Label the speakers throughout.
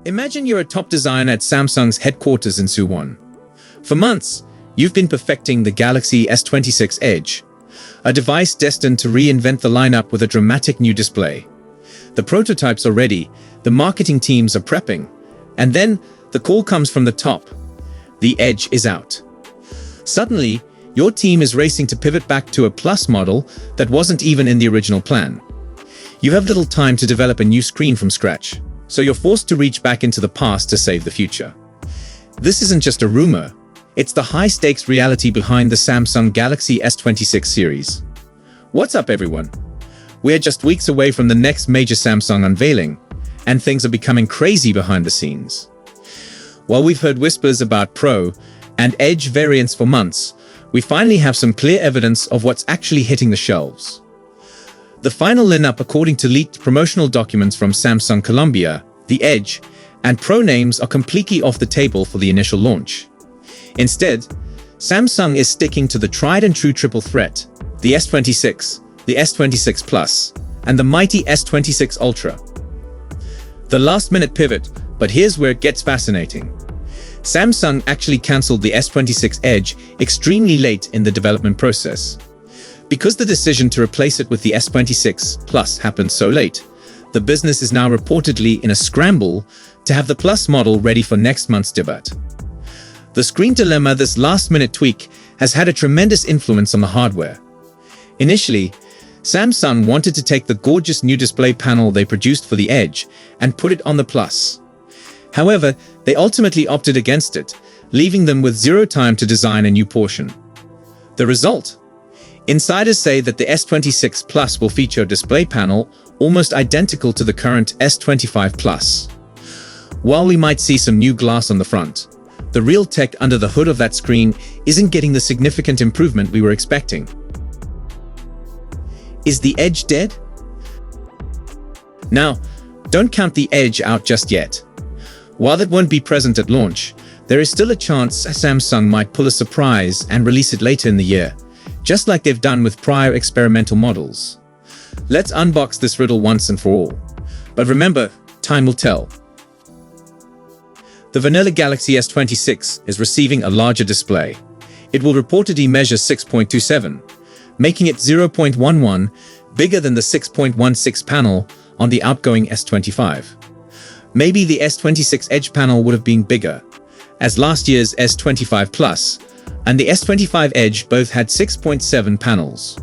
Speaker 1: Imagine you're a top designer at Samsung's headquarters in Suwon. For months, you've been perfecting the Galaxy S26 Edge, a device destined to reinvent the lineup with a dramatic new display. The prototypes are ready, the marketing teams are prepping, and then the call comes from the top. The Edge is out. Suddenly, your team is racing to pivot back to a Plus model that wasn't even in the original plan. You have little time to develop a new screen from scratch, so you're forced to reach back into the past to save the future. This isn't just a rumor, it's the high-stakes reality behind the Samsung Galaxy S26 series. What's up, everyone? We're just weeks away from the next major Samsung unveiling, and things are becoming crazy behind the scenes. While we've heard whispers about Pro and Edge variants for months, we finally have some clear evidence of what's actually hitting the shelves. The final lineup, according to leaked promotional documents from Samsung Colombia, the Edge, and Pro names are completely off the table for the initial launch. Instead, Samsung is sticking to the tried-and-true triple threat, the S26, the S26 Plus, and the mighty S26 Ultra. The last-minute pivot, but here's where it gets fascinating. Samsung actually cancelled the S26 Edge extremely late in the development process. Because the decision to replace it with the S26 Plus happened so late, the business is now reportedly in a scramble to have the Plus model ready for next month's debut. The screen dilemma, this last-minute tweak, has had a tremendous influence on the hardware. Initially, Samsung wanted to take the gorgeous new display panel they produced for the Edge and put it on the Plus. However, they ultimately opted against it, leaving them with zero time to design a new portion. The result? Insiders say that the S26 Plus will feature a display panel almost identical to the current S25 Plus. While we might see some new glass on the front, the real tech under the hood of that screen isn't getting the significant improvement we were expecting. Is the Edge dead? Now, don't count the Edge out just yet. While it won't be present at launch, there is still a chance Samsung might pull a surprise and release it later in the year, just like they've done with prior experimental models. Let's unbox this riddle once and for all. But remember, time will tell. The vanilla Galaxy S26 is receiving a larger display. It will reportedly measure 6.27, making it 0.11 bigger than the 6.16 panel on the outgoing S25. Maybe the S26 Edge panel would have been bigger, as last year's S25 Plus and the S25 Edge both had 6.7 panels.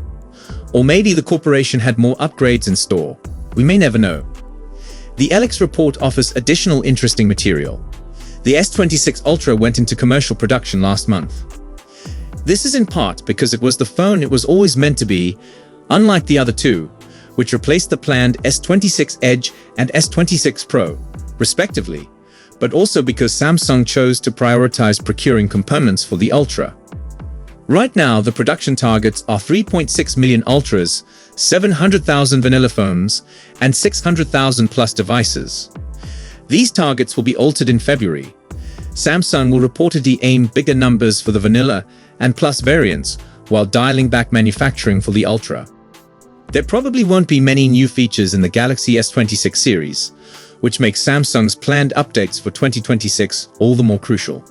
Speaker 1: Or maybe the corporation had more upgrades in store. We may never know. The LX report offers additional interesting material. The S26 Ultra went into commercial production last month. This is in part because it was the phone it was always meant to be, unlike the other two, which replaced the planned S26 Edge and S26 Pro, respectively, but also because Samsung chose to prioritize procuring components for the Ultra. Right now, the production targets are 3.6 million Ultras, 700,000 vanilla phones, and 600,000 Plus devices. These targets will be altered in February. Samsung will reportedly aim bigger numbers for the vanilla and Plus variants, while dialing back manufacturing for the Ultra. There probably won't be many new features in the Galaxy S26 series, which makes Samsung's planned updates for 2026 all the more crucial.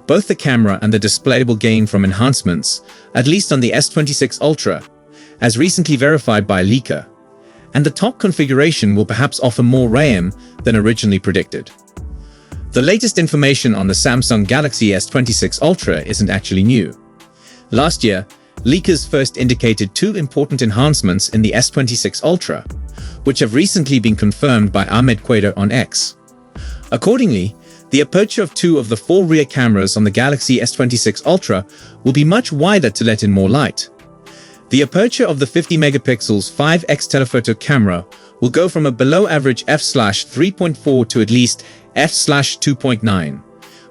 Speaker 1: Both the camera and the display will gain from enhancements, at least on the S26 Ultra, as recently verified by a leaker, and the top configuration will perhaps offer more RAM than originally predicted. The latest information on the Samsung Galaxy S26 Ultra isn't actually new. Last year, leakers first indicated two important enhancements in the S26 Ultra, which have recently been confirmed by Ahmed Quader on X. Accordingly, the aperture of two of the four rear cameras on the Galaxy S26 Ultra will be much wider to let in more light. The aperture of the 50 megapixels 5x telephoto camera will go from a below-average f/3.4 to at least f/2.9,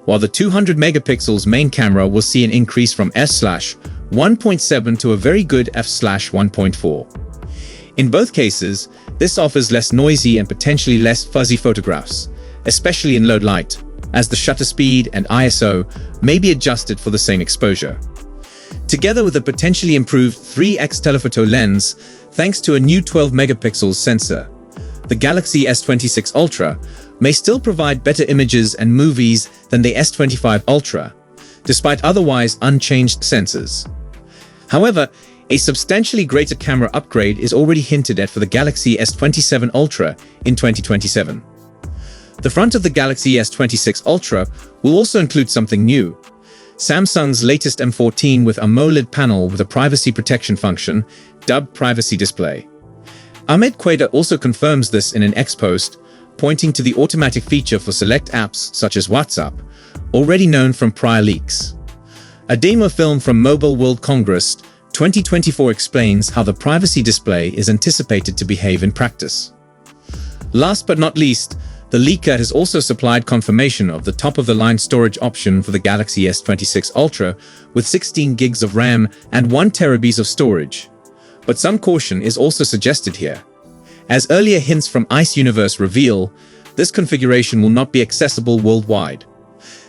Speaker 1: while the 200 megapixels main camera will see an increase from f/1.7 to a very good f/1.4. In both cases, this offers less noisy and potentially less fuzzy photographs, especially in low light, as the shutter speed and ISO may be adjusted for the same exposure. Together with a potentially improved 3x telephoto lens, thanks to a new 12 megapixels sensor, the Galaxy S26 Ultra may still provide better images and movies than the S25 Ultra, despite otherwise unchanged sensors. However, a substantially greater camera upgrade is already hinted at for the Galaxy S27 Ultra in 2027. The front of the Galaxy S26 Ultra will also include something new: Samsung's latest M14 with AMOLED panel with a privacy protection function, dubbed Privacy Display. Ahmed Quader also confirms this in an X post, pointing to the automatic feature for select apps such as WhatsApp, already known from prior leaks. A demo film from Mobile World Congress 2024 explains how the privacy display is anticipated to behave in practice. Last but not least, the leaker has also supplied confirmation of the top-of-the-line storage option for the Galaxy S26 Ultra with 16 gigs of RAM and 1 TB of storage. But some caution is also suggested here. As earlier hints from Ice Universe reveal, this configuration will not be accessible worldwide.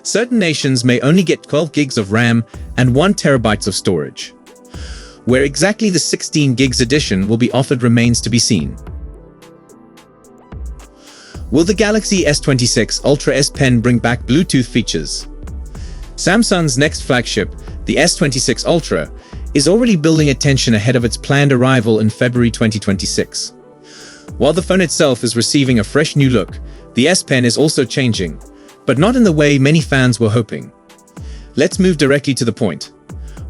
Speaker 1: Certain nations may only get 12 gigs of RAM and 1 TB of storage. Where exactly the 16 gigs edition will be offered remains to be seen. Will the Galaxy S26 Ultra S Pen bring back Bluetooth features? Samsung's next flagship, the S26 Ultra, is already building attention ahead of its planned arrival in February 2026. While the phone itself is receiving a fresh new look, the S Pen is also changing, but not in the way many fans were hoping. Let's move directly to the point.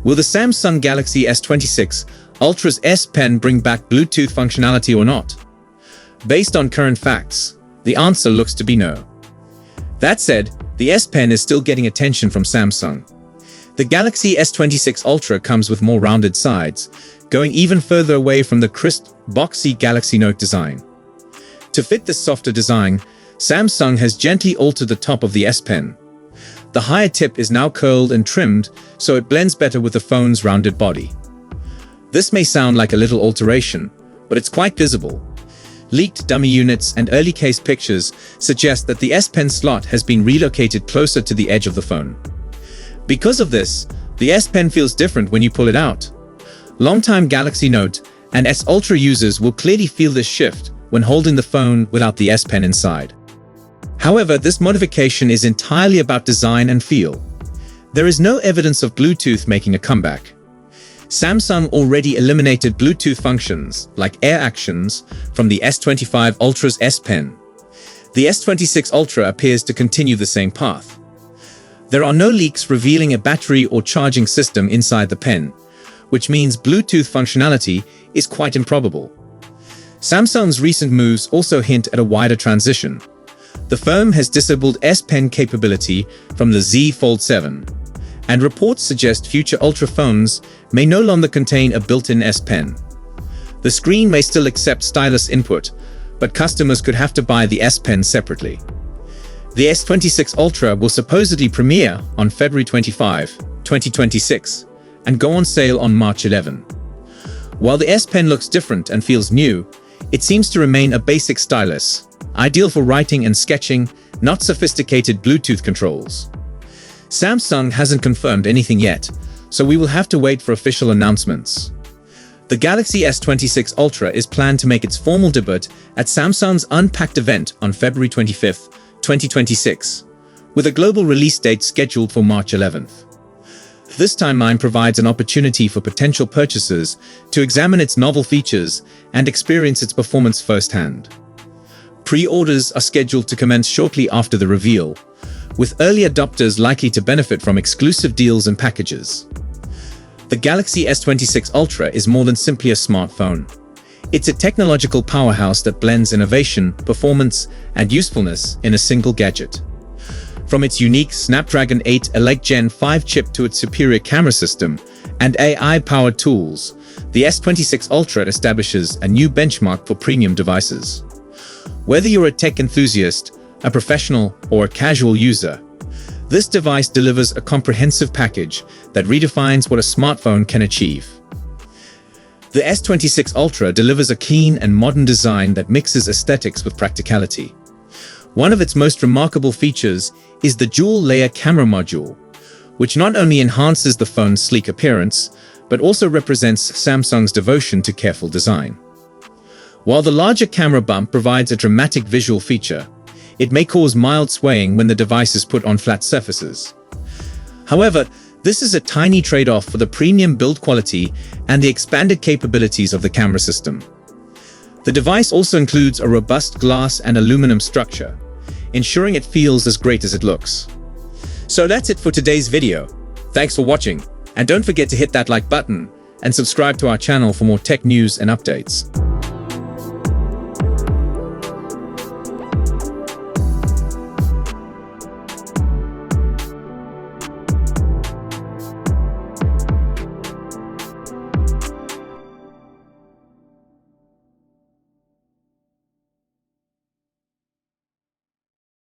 Speaker 1: Will the Samsung Galaxy S26 Ultra's S Pen bring back Bluetooth functionality or not? Based on current facts, the answer looks to be no. That said, the S Pen is still getting attention from Samsung. The Galaxy S26 Ultra comes with more rounded sides, going even further away from the crisp, boxy Galaxy Note design. To fit this softer design, Samsung has gently altered the top of the S Pen. The higher tip is now curled and trimmed, so it blends better with the phone's rounded body. This may sound like a little alteration, but it's quite visible. Leaked dummy units and early case pictures suggest that the S Pen slot has been relocated closer to the edge of the phone. Because of this, the S Pen feels different when you pull it out. Longtime Galaxy Note and S Ultra users will clearly feel this shift when holding the phone without the S Pen inside. However, this modification is entirely about design and feel. There is no evidence of Bluetooth making a comeback. Samsung already eliminated Bluetooth functions, like Air Actions, from the S25 Ultra's S Pen. The S26 Ultra appears to continue the same path. There are no leaks revealing a battery or charging system inside the pen, which means Bluetooth functionality is quite improbable. Samsung's recent moves also hint at a wider transition. The firm has disabled S Pen capability from the Z Fold 7. And reports suggest future Ultra phones may no longer contain a built-in S Pen. The screen may still accept stylus input, but customers could have to buy the S Pen separately. The S26 Ultra will supposedly premiere on February 25, 2026, and go on sale on March 11. While the S Pen looks different and feels new, it seems to remain a basic stylus, ideal for writing and sketching, not sophisticated Bluetooth controls. Samsung hasn't confirmed anything yet, so we will have to wait for official announcements. The Galaxy S26 Ultra is planned to make its formal debut at Samsung's Unpacked event on February 25, 2026, with a global release date scheduled for March 11th. This timeline provides an opportunity for potential purchasers to examine its novel features and experience its performance firsthand. Pre-orders are scheduled to commence shortly after the reveal, with early adopters likely to benefit from exclusive deals and packages. The Galaxy S26 Ultra is more than simply a smartphone. It's a technological powerhouse that blends innovation, performance, and usefulness in a single gadget. From its unique Snapdragon 8 Elite Gen 5 chip to its superior camera system and AI-powered tools, the S26 Ultra establishes a new benchmark for premium devices. Whether you're a tech enthusiast, a professional, or a casual user, this device delivers a comprehensive package that redefines what a smartphone can achieve. The S26 Ultra delivers a clean and modern design that mixes aesthetics with practicality. One of its most remarkable features is the dual-layer camera module, which not only enhances the phone's sleek appearance, but also represents Samsung's devotion to careful design. While the larger camera bump provides a dramatic visual feature, it may cause mild swaying when the device is put on flat surfaces. However, this is a tiny trade-off for the premium build quality and the expanded capabilities of the camera system. The device also includes a robust glass and aluminum structure, ensuring it feels as great as it looks. So that's it for today's video. Thanks for watching, and don't forget to hit that like button and subscribe to our channel for more tech news and updates.